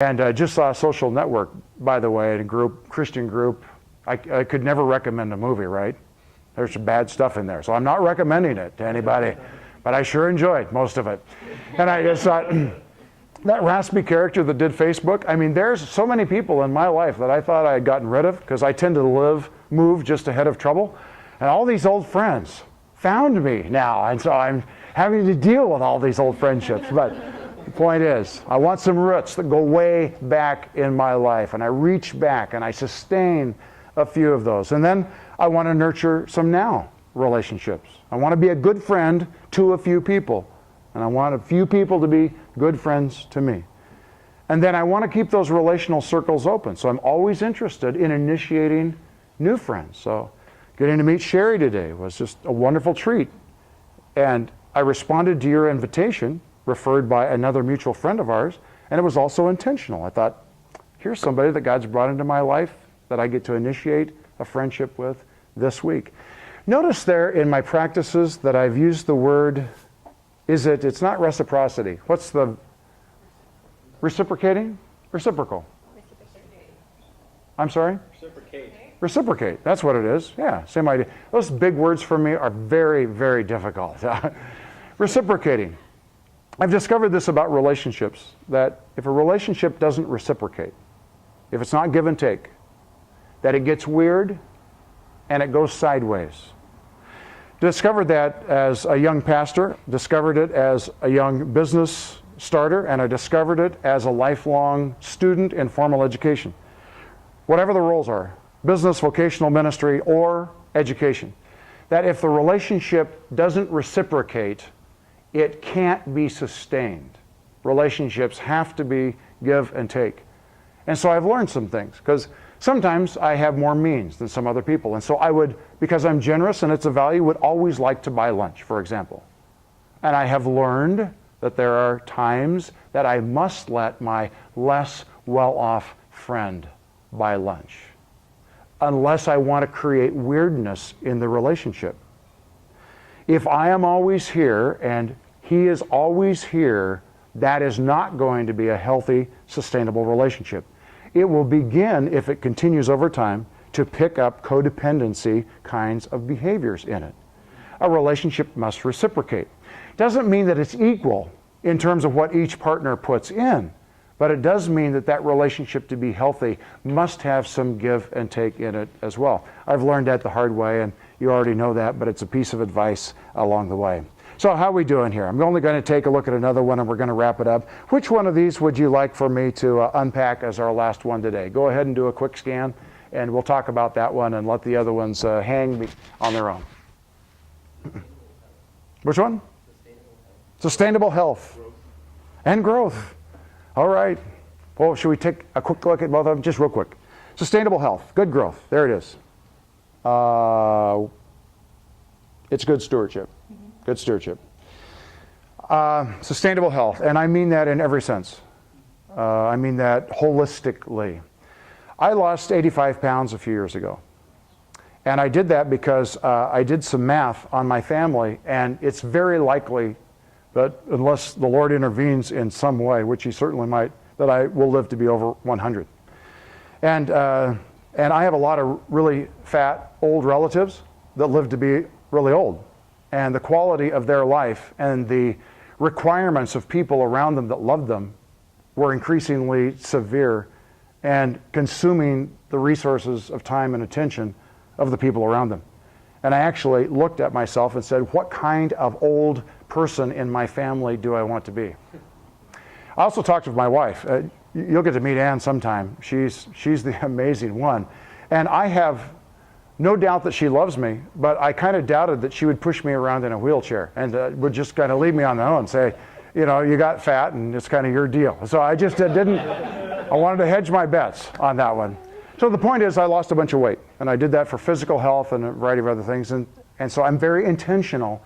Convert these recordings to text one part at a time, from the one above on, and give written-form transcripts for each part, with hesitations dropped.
And just saw Social Network, by the way, a Christian group. I could never recommend a movie, right? There's some bad stuff in there. So I'm not recommending it to anybody, but I sure enjoyed most of it. And I just thought, that raspy character that did Facebook, I mean, there's so many people in my life that I thought I had gotten rid of because I tend to move just ahead of trouble. And all these old friends found me now. And so I'm having to deal with all these old friendships. But the point is, I want some roots that go way back in my life, and I reach back and I sustain a few of those. And then I want to nurture some now relationships. I want to be a good friend to a few people, and I want a few people to be good friends to me. And then I want to keep those relational circles open. So I'm always interested in initiating new friends. So getting to meet Sherry today was just a wonderful treat. And I responded to your invitation, referred by another mutual friend of ours, and it was also intentional. I thought, here's somebody that God's brought into my life that I get to initiate a friendship with this week. Notice there in my practices that I've used the word, it's not reciprocity. What's the reciprocating? Reciprocal. Reciprocate. I'm sorry? Reciprocate. Reciprocate, that's what it is. Yeah, same idea. Those big words for me are very, very difficult. Reciprocating. I've discovered this about relationships, that if a relationship doesn't reciprocate, if it's not give and take, that it gets weird and it goes sideways. Discovered that as a young pastor, discovered it as a young business starter, and I discovered it as a lifelong student in formal education. Whatever the roles are, business, vocational ministry, or education, that if the relationship doesn't reciprocate, it can't be sustained. Relationships have to be give and take. And so I've learned some things, because sometimes I have more means than some other people. And so I would, because I'm generous and it's a value, would always like to buy lunch, for example. And I have learned that there are times that I must let my less well-off friend buy lunch, unless I want to create weirdness in the relationship. If I am always here and he is always here, that is not going to be a healthy, sustainable relationship. It will begin, if it continues over time, to pick up codependency kinds of behaviors in it. A relationship must reciprocate. Doesn't mean that it's equal in terms of what each partner puts in, but it does mean that that relationship, to be healthy, must have some give and take in it as well. I've learned that the hard way, and you already know that, but it's a piece of advice along the way. So how are we doing here? I'm only going to take a look at another one, and we're going to wrap it up. Which one of these would you like for me to unpack as our last one today? Go ahead and do a quick scan, and we'll talk about that one and let the other ones hang on their own. Which one? Sustainable health. Growth. And growth. All right. Well, should we take a quick look at both of them? Just real quick. Sustainable health. Good growth. There it is. It's good stewardship. Good stewardship. Sustainable health, and I mean that in every sense. I mean that holistically. I lost 85 pounds a few years ago. And I did that because I did some math on my family, and it's very likely that unless the Lord intervenes in some way, which he certainly might, that I will live to be over 100. And I have a lot of really fat, old relatives that live to be really old. And the quality of their life and the requirements of people around them that loved them were increasingly severe and consuming the resources of time and attention of the people around them. And I actually looked at myself and said, what kind of old person in my family do I want to be? I also talked with my wife. You'll get to meet Ann sometime. She's the amazing one. And I have no doubt that she loves me, but I kind of doubted that she would push me around in a wheelchair and would just kind of leave me on my own and say, you know, you got fat and it's kind of your deal. So I just didn't, I wanted to hedge my bets on that one. So the point is I lost a bunch of weight, and I did that for physical health and a variety of other things. And so I'm very intentional,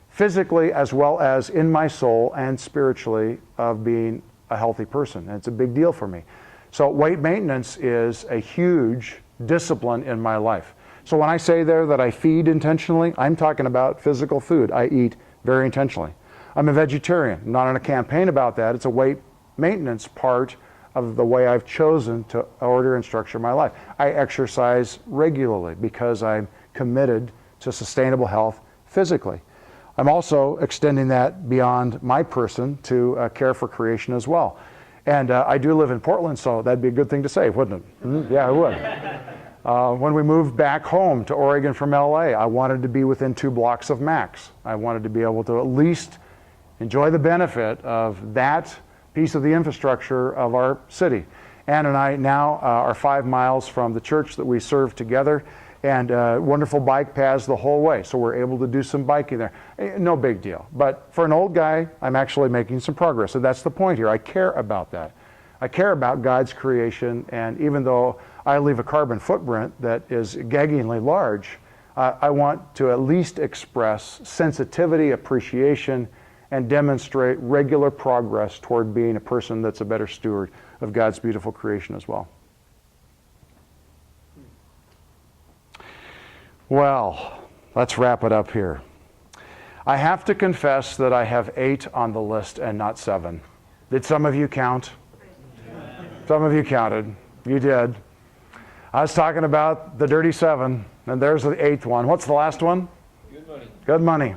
physically as well as in my soul and spiritually, of being a healthy person. And it's a big deal for me. So weight maintenance is a huge discipline in my life. So when I say there that I feed intentionally, I'm talking about physical food. I eat very intentionally. I'm a vegetarian. I'm not on a campaign about that. It's a weight maintenance part of the way I've chosen to order and structure my life. I exercise regularly because I'm committed to sustainable health physically. I'm also extending that beyond my person to care for creation as well. And I do live in Portland, so that'd be a good thing to say, wouldn't it? Mm-hmm. Yeah, it would. When we moved back home to Oregon from LA, I wanted to be within 2 blocks of Max. I wanted to be able to at least enjoy the benefit of that piece of the infrastructure of our city. Ann and I now are 5 miles from the church that we serve together, and wonderful bike paths the whole way, so we're able to do some biking there. No big deal. But for an old guy, I'm actually making some progress, and that's the point here. I care about that. I care about God's creation, and even though I leave a carbon footprint that is gaggingly large, I want to at least express sensitivity, appreciation, and demonstrate regular progress toward being a person that's a better steward of God's beautiful creation as well. Well, let's wrap it up here. I have to confess that I have 8 on the list and not 7. Did some of you count? Some of you counted. You did. I was talking about the dirty 7, and there's the 8th one. What's the last one? Good money. Good money.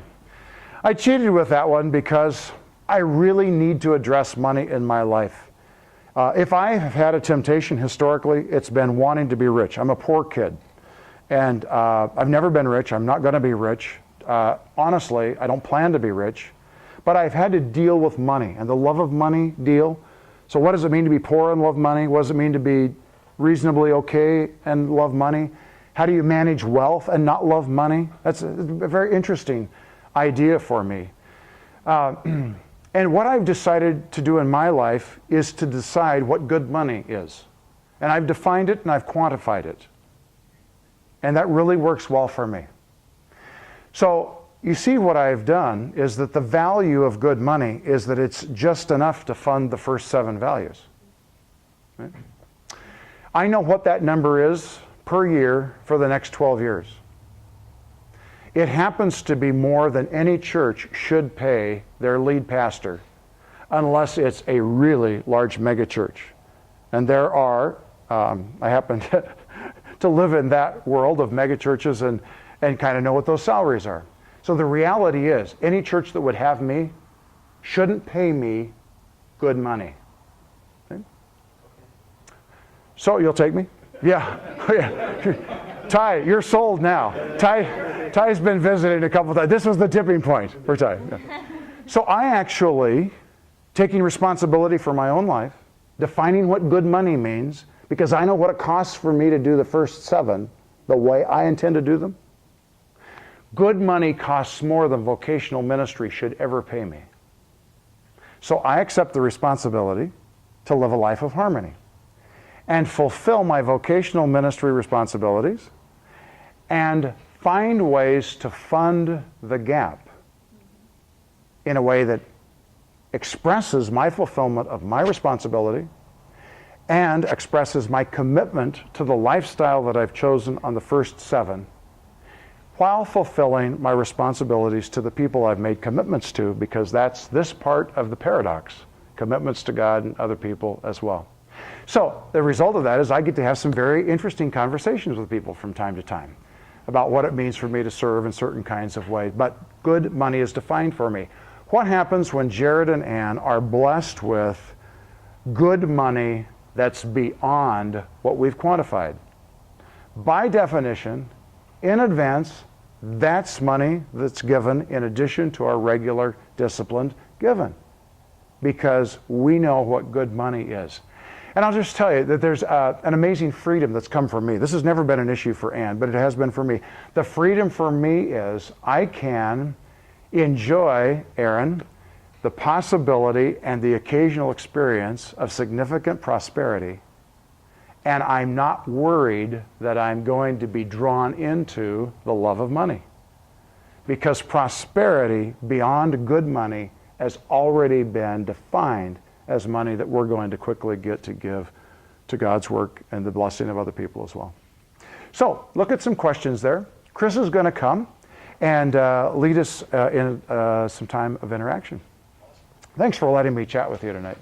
I cheated with that one because I really need to address money in my life. If I have had a temptation historically, it's been wanting to be rich. I'm a poor kid. And I've never been rich. I'm not going to be rich. Honestly, I don't plan to be rich. But I've had to deal with money and the love of money deal. So what does it mean to be poor and love money? What does it mean to be reasonably okay and love money? How do you manage wealth and not love money? That's a very interesting idea for me. And what I've decided to do in my life is to decide what good money is. And I've defined it and I've quantified it. And that really works well for me. So you see, what I've done is that the value of good money is that it's just enough to fund the first 7 values. Right? I know what that number is per year for the next 12 years. It happens to be more than any church should pay their lead pastor, unless it's a really large megachurch. And there are, I happen to live in that world of megachurches and kind of know what those salaries are. So the reality is, any church that would have me shouldn't pay me good money. Okay? So you'll take me? Yeah. Yeah. Ty, you're sold now. Ty's been visiting a couple times. This was the tipping point for Ty. Yeah. So I actually, taking responsibility for my own life, defining what good money means, because I know what it costs for me to do the first 7 the way I intend to do them. Good money costs more than vocational ministry should ever pay me. So I accept the responsibility to live a life of harmony and fulfill my vocational ministry responsibilities and find ways to fund the gap in a way that expresses my fulfillment of my responsibility and expresses my commitment to the lifestyle that I've chosen on the first 7, while fulfilling my responsibilities to the people I've made commitments to, because that's this part of the paradox, commitments to God and other people as well. So the result of that is I get to have some very interesting conversations with people from time to time about what it means for me to serve in certain kinds of ways. But good money is defined for me. What happens when Jared and Ann are blessed with good money that's beyond what we've quantified? By definition, in advance, that's money that's given in addition to our regular disciplined giving, because we know what good money is. And I'll just tell you that there's an amazing freedom that's come from me. This has never been an issue for Ann, but it has been for me. The freedom for me is I can enjoy, Aaron, the possibility and the occasional experience of significant prosperity, and I'm not worried that I'm going to be drawn into the love of money. Because prosperity beyond good money has already been defined as money that we're going to quickly get to give to God's work and the blessing of other people as well. So look at some questions there. Chris is going to come and lead us in some time of interaction. Thanks for letting me chat with you tonight.